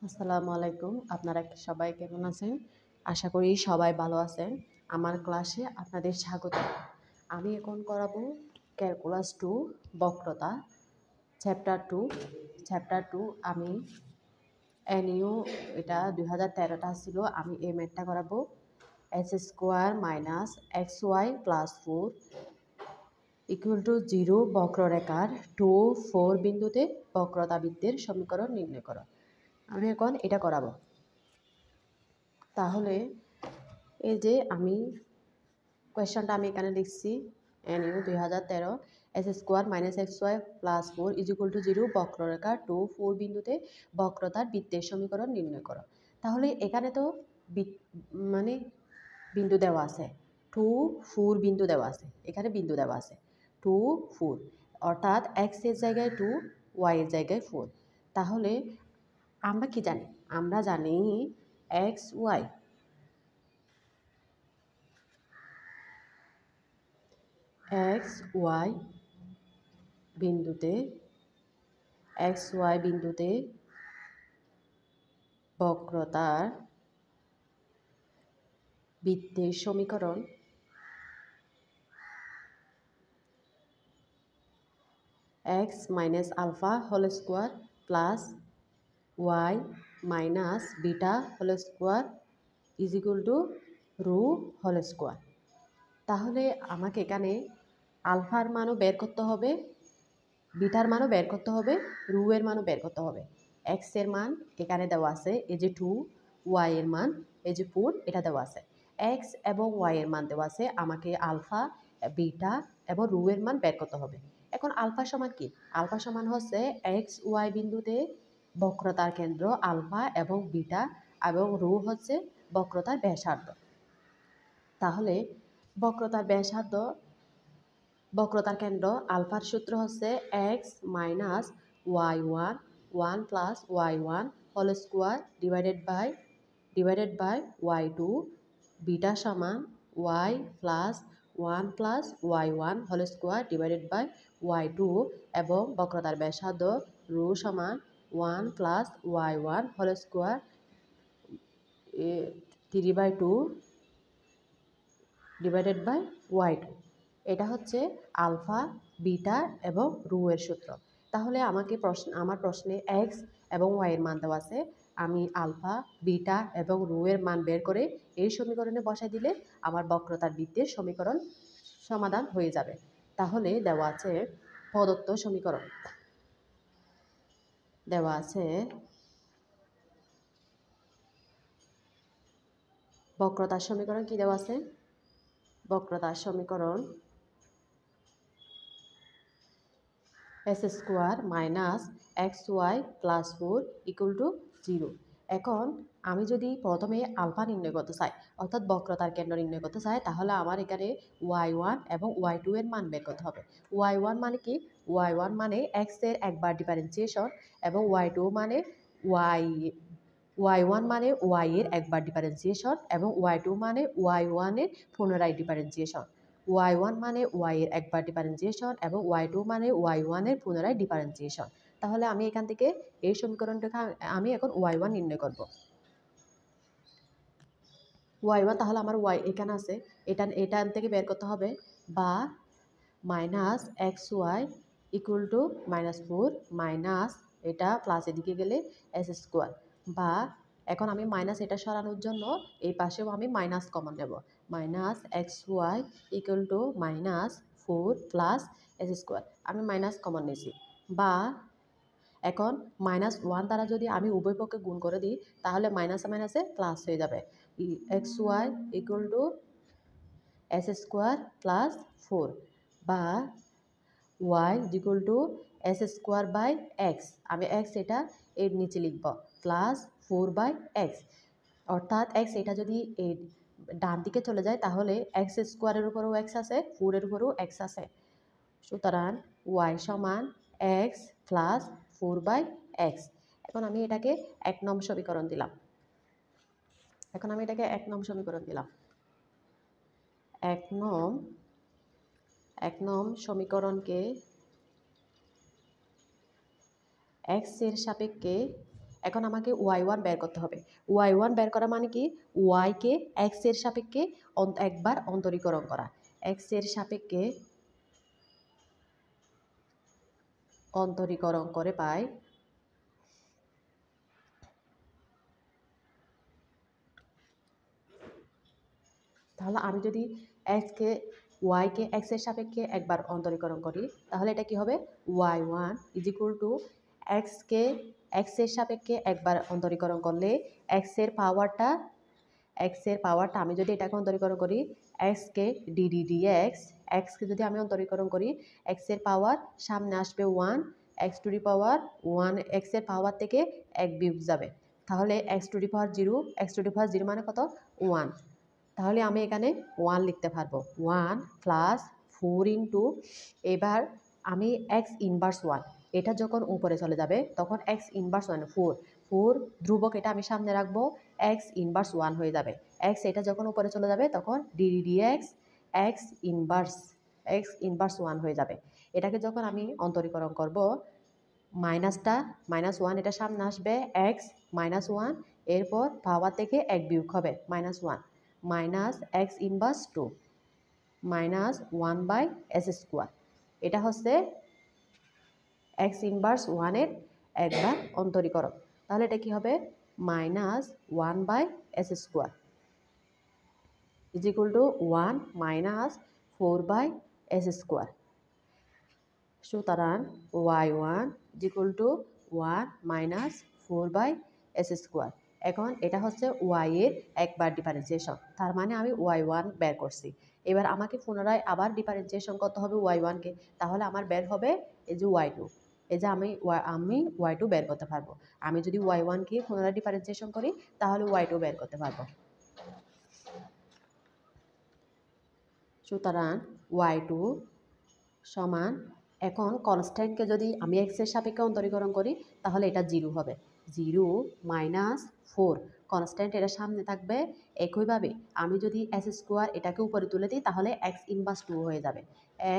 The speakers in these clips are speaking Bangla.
আসসালামু আলাইকুম। আপনারা সবাই কেমন আছেন? আশা করি সবাই ভালো আছেন। আমার ক্লাসে আপনাদের স্বাগত। আমি এখন করাবো ক্যালকুলাস 2 বক্রতা চ্যাপ্টার 2। চ্যাপ্টার 2 আমি এনইউ এটা 2013টা ছিল। আমি এই ম্যাথটা করাবো x square minus xy plus 4 equal to 0 বক্ররেখার 2, 4 বিন্দুতে বক্রতা বৃত্তের সমীকরণ নির্ণয় করো। আমি এখন এটা করাবো। তাহলে এই যে আমি কোয়েশ্চনটা আমি এখানে লিখছি এনইউ 2013 x square minus x y plus 4 is equal to 0 বক্ররেখা 2, 4 বিন্দুতে বক্রতার বৃত্তের সমীকরণ নির্ণয় করো। তাহলে এখানে তো মানে বিন্দু দেওয়া আছে 2, 4 বিন্দু দেওয়া আছে, এখানে বিন্দু দেওয়া আছে 2, 4, অর্থাৎ এক্স এর জায়গায় 2, ওয়াই এর জায়গায় 4। তাহলে আমরা কি জানি? আমরা জানি এক্স ওয়াই এক্স ওয়াই বিন্দুতে বক্রতার বৃত্তের সমীকরণ x minus alpha whole square plus y minus beta whole square is equal to rho whole square. তাহলে আমাকে এখানে আলফার মানও বের করতে হবে, বিটার মানও বের করতে হবে, রু এর মানও বের করতে হবে। এক্স এর মান এখানে দেওয়া আছে, এই যে 2, ওয়াই এর মান এই যে 4, এটা দেওয়া আছে। এক্স এবং ওয়াই এর মান দেওয়া আছে, আমাকে আলফা, বিটা এবং রু এর মান বের করতে হবে। এখন আলফা সমান কি? আলফা সমান হচ্ছে এক্স ওয়াই বিন্দুতে বক্রতার কেন্দ্র আলফা এবং বিটা এবং রু হচ্ছে বক্রতার ব্যাসার্ধ। তাহলে বক্রতার কেন্দ্র আলফার সূত্র হচ্ছে x minus y one plus y one whole square divided by y two, বিটা সমান y plus y one whole square divided by y two এবং বক্রতার ব্যাসার্ধ রু সমান 1 plus y one whole square 3/2 divided by y two. এটা হচ্ছে আলফা, বিটা এবং রু এর সূত্র। তাহলে আমার প্রশ্নে এক্স এবং ওয়াই এর মান দেওয়া আছে, আমি আলফা, বিটা এবং রু এর মান বের করে এই সমীকরণে বসাই দিলে আমার বক্রতার বৃত্তের সমীকরণ সমাধান হয়ে যাবে। তাহলে দেওয়া আছে প্রদত্ত সমীকরণ, দেওয়া আছে বক্রতার সমীকরণ কি দেওয়া আছে? বক্রতার সমীকরণ x square minus x y plus 4 equal to 0। এখন আমি যদি প্রথমে আলফা নির্ণয় করতে চাই, অর্থাৎ বক্রতার কেন্দ্র নির্ণয় করতে চাই, তাহলে আমার এখানে ওয়াই ওয়ান এবং ওয়াই টু এর মান বের করতে হবে। ওয়াই ওয়ান মানে কি? ওয়াই ওয়ান মানে এক্স এর একবার ডিফারেন্সিয়েশন এবং ওয়াই টু মানে ওয়াই ওয়ান মানে ওয়াই এর একবার ডিফারেন্সিয়েশন এবং ওয়াই টু মানে ওয়াই ওয়ানের পুনরায় ডিফারেন্সিয়েশন। ওয়াই ওয়ান মানে ওয়াই এর একবার ডিফারেন্সিয়েশন এবং ওয়াই টু মানে ওয়াই ওয়ানের পুনরায় ডিফারেন্সিয়েশন। তাহলে আমি এখান থেকে এই সমীকরণটাকে আমি এখন ওয়াই ওয়ান নির্ণয় করব। ওয়াই ওয়ান, তাহলে আমার ওয়াই এখানে আছে, এখান থেকে বের করতে হবে, বা minus x y equal to -4 minus এটা প্লাস এদিকে গেলে এস স্কোয়ার, বা এখন আমি মাইনাস এটা সরানোর জন্য এই পাশেও আমি মাইনাস কমন নেব, minus x y equal to -4 plus x square, আমি মাইনাস কমন নিয়েছি। বা এখন -1 দ্বারা যদি আমি উভয় পক্ষে গুণ করে দিই, তাহলে মাইনাসে মাইনাসে প্লাস হয়ে যাবে, x y equal to x square plus 4, বা y equal to x square by x, আমি এক্স এটা এর নিচে লিখব, প্লাস 4/x, অর্থাৎ এক্স এটা যদি এই ডান দিকে চলে যায় তাহলে এক্স স্কোয়ারের উপরেও এক্স আছে, 4 এর উপরেও এক্স আছে, সুতরাং ওয়াই সমান এক্স প্লাস 4/x। এখন আমি এটাকে 1 নং সমীকরণ দিলাম। এক নং সমীকরণকে এক্স এর সাপেক্ষে এখন আমাকে y1 বের করতে হবে। y1 বের করা মানে কি, y কে x এর সাপেক্ষে একবার অন্তরীকরণ করা। x এর সাপেক্ষে অন্তরীকরণ করে পাই তাহলে আমি যদি y কে x এর সাপেক্ষে একবার অন্তরীকরণ করি তাহলে এটা কি হবে, y1 is equal two x K x এর সাপেক্ষে একবার অন্তরীকরণ করলে x এর পাওয়ারটা আমি যদি এটাকে অন্তরীকরণ করি, x কে dd dx, x কে যদি আমি অন্তরীকরণ করি, x এর পাওয়ার সামনে আসবে 1, x to the power 1, x এর পাওয়ার থেকে 1 বিয়োগ যাবে, তাহলে x to the power 0, x to the power 0 মানে কত, 1। তাহলে আমি এখানে 1 লিখতে পারবো, 1 প্লাস 4 ইন্টু, এবার আমি x ইনভার্স 1, এটা যখন উপরে চলে যাবে তখন x ইনভার্স 1 4 ধ্রুবক, এটা আমি সামনে রাখবো, x ইনভার্স 1 হয়ে যাবে। x এটা যখন উপরে চলে যাবে তখন dd dx x ইনভার্স 1 হয়ে যাবে। এটাকে যখন আমি অন্তরীকরণ করব, -1 এটা সামনে আসবে, x -1, এরপর পাওয়ার থেকে 1 বিয়োগ হবে, -1 minus x inverse 2 minus 1/s²। এটা হচ্ছে x ইনভার্স 1 এর একবার অন্তরীকরণ। তাহলে এটা কি হবে, -1/s² is equal to 1 minus 4/s²। সুতরাং y1 is equal to 1 minus 4/s²। এখন এটা হচ্ছে y এর একবার ডিফারেন্সিয়েশন, তার মানে আমি y1 বের করছি। এবার আমাকে পুনরায় আবার ডিফারেন্সিয়েশন করতে হবে y1 কে, তাহলে আমার বের হবে এই যে y2, এই যে আমি y2 বের করতে পারবো। আমি যদি y1 কে পুনরায় ডিফারেন্সিয়েশন করি তাহলে y2 বের করতে পারবো। সুতরাং y2 সমান, এখন কনস্ট্যান্টকে যদি আমি x এর সাপেক্ষে অন্তরীকরণ করি তাহলে এটা 0 হবে, 0 মাইনাস 4, কনস্ট্যান্ট এটা সামনে থাকবে। একইভাবে আমি যদি s² এটাকে উপরে তুলে দিই তাহলে x ইনভার্স 2 হয়ে যাবে,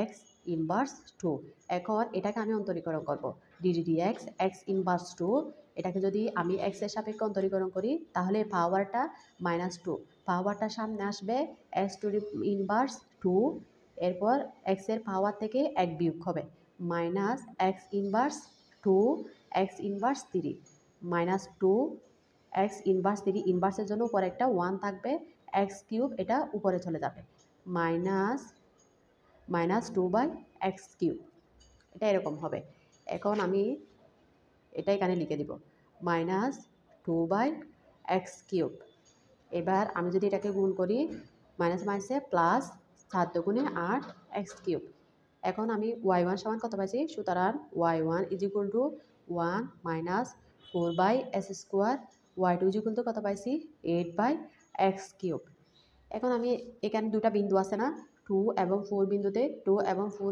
x ইনভার্স 2। এখন এটাকে আমি অন্তরীকরণ করব, dd dx x ইনভার্স 2, এটাকে যদি আমি x এর সাপেক্ষে অন্তরীকরণ করি তাহলে পাওয়ারটা -2, পাওয়ারটা সামনে আসবে, x টু দি ইনভার্স 2, এরপর x এর পাওয়ার থেকে 1 বিয়োগ হবে, minus x inverse 2 x inverse 3 minus 2 x inverse 3, ইনভার্সের জন্য উপরে একটা 1 থাকবে, x³ এটা উপরে চলে যাবে, মাইনাস 2/x³, এটা এরকম হবে। এখন আমি এটা এখানে লিখে দিব, -2/x³। এবার আমি যদি এটাকে গুণ করি, মাইনাস মাইনাসে প্লাস, 4 দুগুণে 8 x³। এখন আমি y1 সমান কত পাইছি, সুতরাং y1 is equal to 1 minus 4/s², y2 is equal two কত পাইছি, 8/x³। এখন আমি এখানে দুটা বিন্দু আছে না, 2 এবং 4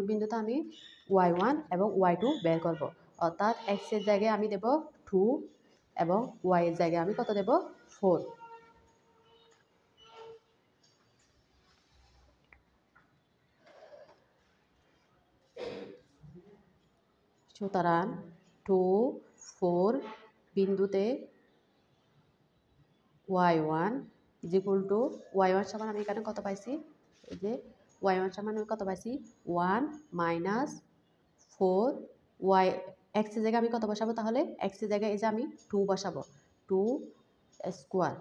বিন্দুতে আমি y1 এবং y2 বের করব, অর্থাৎ x এর জায়গায় আমি দেব 2 এবং y এর জায়গায় আমি কত দেব, 4। সুতরাং 2, 4 বিন্দুতে y1 is equal two, y1 সমান আমি এখানে কত পাইছি, এই যে y1 সমান আমি কত পাইছি, 1 মাইনাস 4 y, x এর জায়গায় আমি কত বসাবো, তাহলে x এর জায়গায় এই যে আমি 2 বসাবো, 2²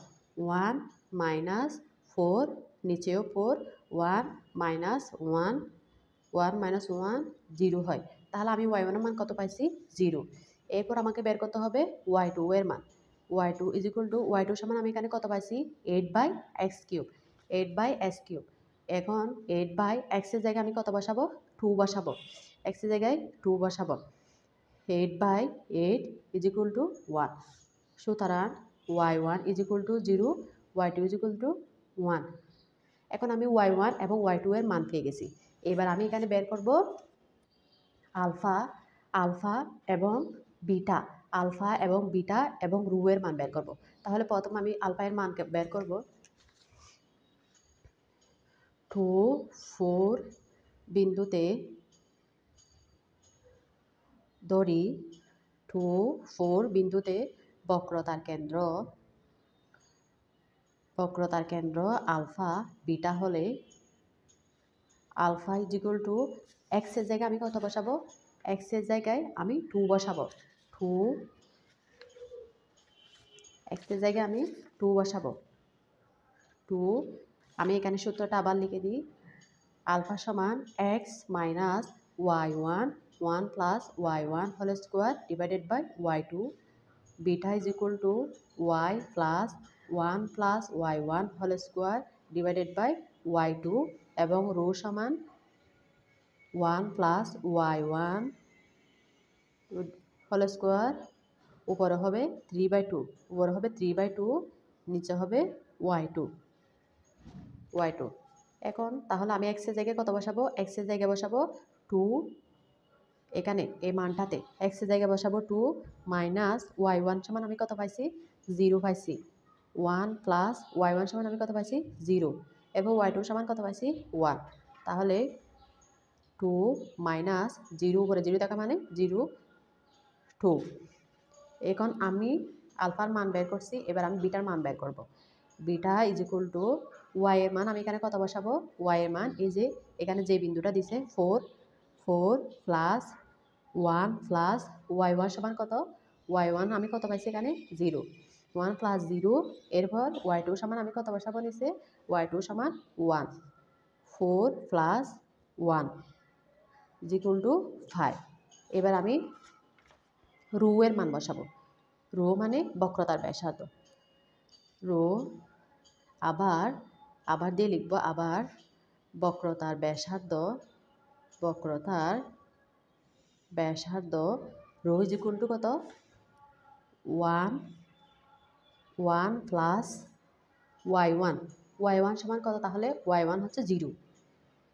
1 মাইনাস 4, নিচেও 4, 1 মাইনাস 1 মাইনাস 1 0 হয়, তাহলে আমি y1 এর মান কত পাইছি, 0। এরপর আমাকে বের করতে হবে y2 এর মান, y2 is equal two, y2 সমান আমি এখানে কত পাইছি, 8/x³। এখন 8/x এর জায়গায় আমি কত বসাবো, 2 বসাবো, x এর জায়গায় 2 বসাবো, 8/8 ইজ ইকুয়াল টু 1। সুতরাং y1 is equal to 0, y2 is equal to 1। এখন আমি y1 এবং y2 এর মান পেয়ে গেছি। এবার আমি এখানে বের করব আলফা এবং বিটা এবং রু এর মান বের করব। তাহলে প্রথম আমি আলফা এর মান বের করব, 2, 4 বিন্দুতে ধরি, 2, 4 বিন্দুতে বক্রতার কেন্দ্র আলফা বিটা হলে আলফা ইজ ইকুয়াল টু এক্সের জায়গায় আমি কত বসাবো, এক্সের জায়গায় আমি 2 বসাবো, 2 এক্সের জায়গায় আমি 2 বসাবো, 2 আমি এখানে সূত্রটা আবার লিখে দিই, আলফা সমান x minus y1 1 plus y1 whole square divided by y2, beta is equal to y plus 1 plus y1 whole square divided by y2 এবং রো সমান 1 প্লাস y1 হোল স্কোয়ার, উপরে হবে 3/2, উপরে হবে 3/2, নিচে হবে y2। এখন তাহলে আমি এক্সের জায়গায় কত বসাবো, এক্সের জায়গায় বসাবো 2, এখানে এই মানটাতে এক্সের জায়গায় বসাবো 2 মাইনাস y1 সমান আমি কত পাইছি, 0 পাইছি, 1 প্লাস y1 সমান আমি কত পাইছি, 0 এবং y2 সমান কত পাইছি, 1। তাহলে 2 মাইনাস 0 উপরে 0 থাকা মানে 0 2। এখন আমি আলফার মান বের করছি, এবার আমি বিটার মান বের করব। Beta is equal to y এর মান আমি এখানে কত বসাবো, ওয়াই এর মান এই যে এখানে যে বিন্দুটা দিছে 4 প্লাস 1 প্লাস y1 সমান কত, y1 আমি কত পাইছি এখানে 0, 1 প্লাস 0, এরপর y2 সমান আমি কত বসাবো নিচে, y2 সমান 1, 4 প্লাস 1 ইজ ইকুয়াল টু 5। এবার আমি রো এর মান বসাবো, রো মানে বক্রতার ব্যাসার্ধ, রো আবার দিয়ে লিখবো, আবার বক্রতার ব্যাসার্ধ রো ইজ ইকুয়াল টু কত, 1 প্লাস y1 সমান কত, তাহলে y1 হচ্ছে 0,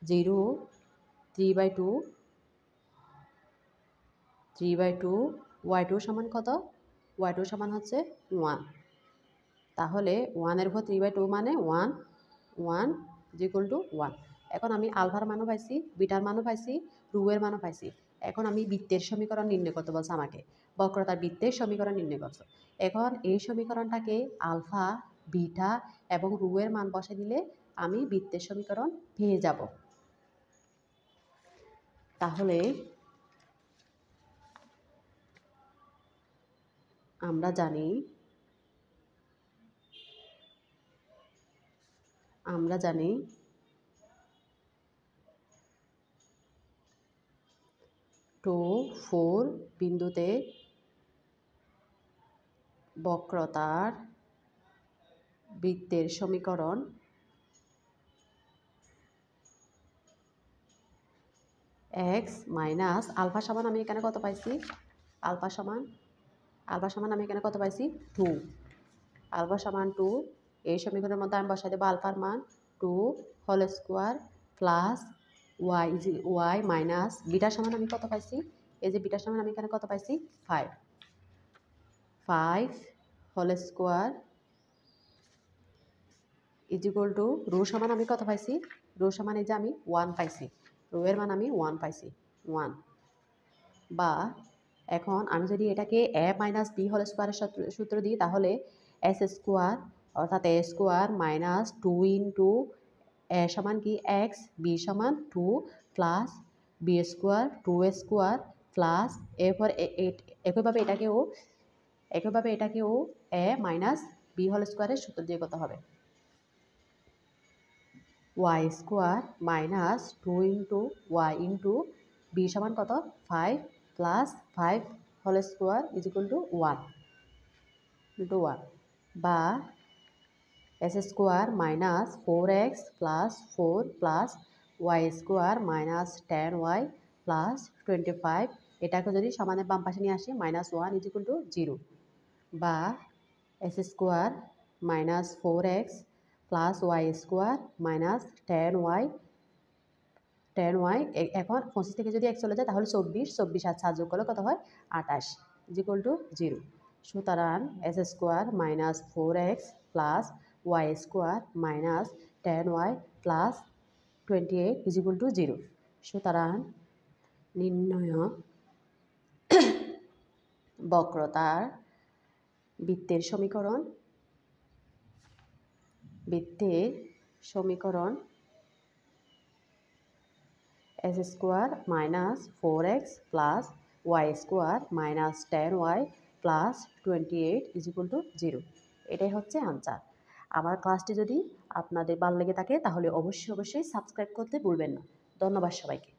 3/2, y2 সমান কত, y2 সমান হচ্ছে 1, তাহলে 1 এর উপর 3/2 মানে 1 ইজ ইকুয়াল টু 1। এখন আমি আলফার মানও পাইছি, বিটার মানও পাইছি, রো এর মানও পাইছি। এখন আমি বৃত্তের সমীকরণ নির্ণয় করতে বলছে আমাকে, বক্রতার বৃত্তের সমীকরণ নির্ণয় করছে। এখন এই সমীকরণটাকে আলফা বিটা এবং রো এর মান বসে দিলে আমি বৃত্তের সমীকরণ পেয়ে যাব। তাহলে আমরা জানি 2-4 বিন্দুতে বক্রতার বৃত্তের সমীকরণ এক্স মাইনাস আলফা সমান আমি এখানে কত পাইছি, আলফা সমান আমি এখানে কত পাইছি 2, আলফা সমান 2, এই সমীকরণের মধ্যে আমি বসাই দেবো আলফার মান 2 whole square plus y minus বিটার সমান আমি কত পাইছি, এই যে বিটার সমান আমি এখানে কত পাইছি 5 whole square is equal to rho সমান আমি কত পাইছি, রো সমান এই যে আমি 1 পাইছি, রো এর মান আমি 1 পাইছি 1। বা এখন আমি যদি এটাকে এ মাইনাস বি হোল স্কোয়ারের সূত্র দিই, তাহলে এস স্কোয়ার অর্থাৎ a square minus 2 into a সমান কি এক্স, বি সমান 2 plus b square 2 square plus এরপর একইভাবে এটাকেও এ মাইনাস বি হোল স্কোয়ারের সূত্র দিয়ে কত হবে, y square minus 2 into y into b সমান কত 5 plus 5 whole square is equal to 1 বা x square minus 4x plus 4 plus y square minus 10y plus 25, এটাকে যদি সমানের বাম পাশে নিয়ে আসি -1 ইজ ইকুয়াল টু 0, বা x square minus 4x plus y square minus 10y, এখন 25 থেকে যদি 1 চলে যায় তাহলে 24 আর 4 যোগ করলে কত হয় 28 ইজ ইকুয়াল টু 0। সুতরাং x square minus 4x plus y square minus 10y plus 28 is equal to 0। সুতরাং নির্ণয় বৃত্তের সমীকরণ x square minus 4x plus y square minus 10y plus 28 0। এটাই হচ্ছে আনসার। আমার ক্লাসটি যদি আপনাদের ভালো লেগে থাকে তাহলে অবশ্যই সাবস্ক্রাইব করতে ভুলবেন না। ধন্যবাদ সবাইকে।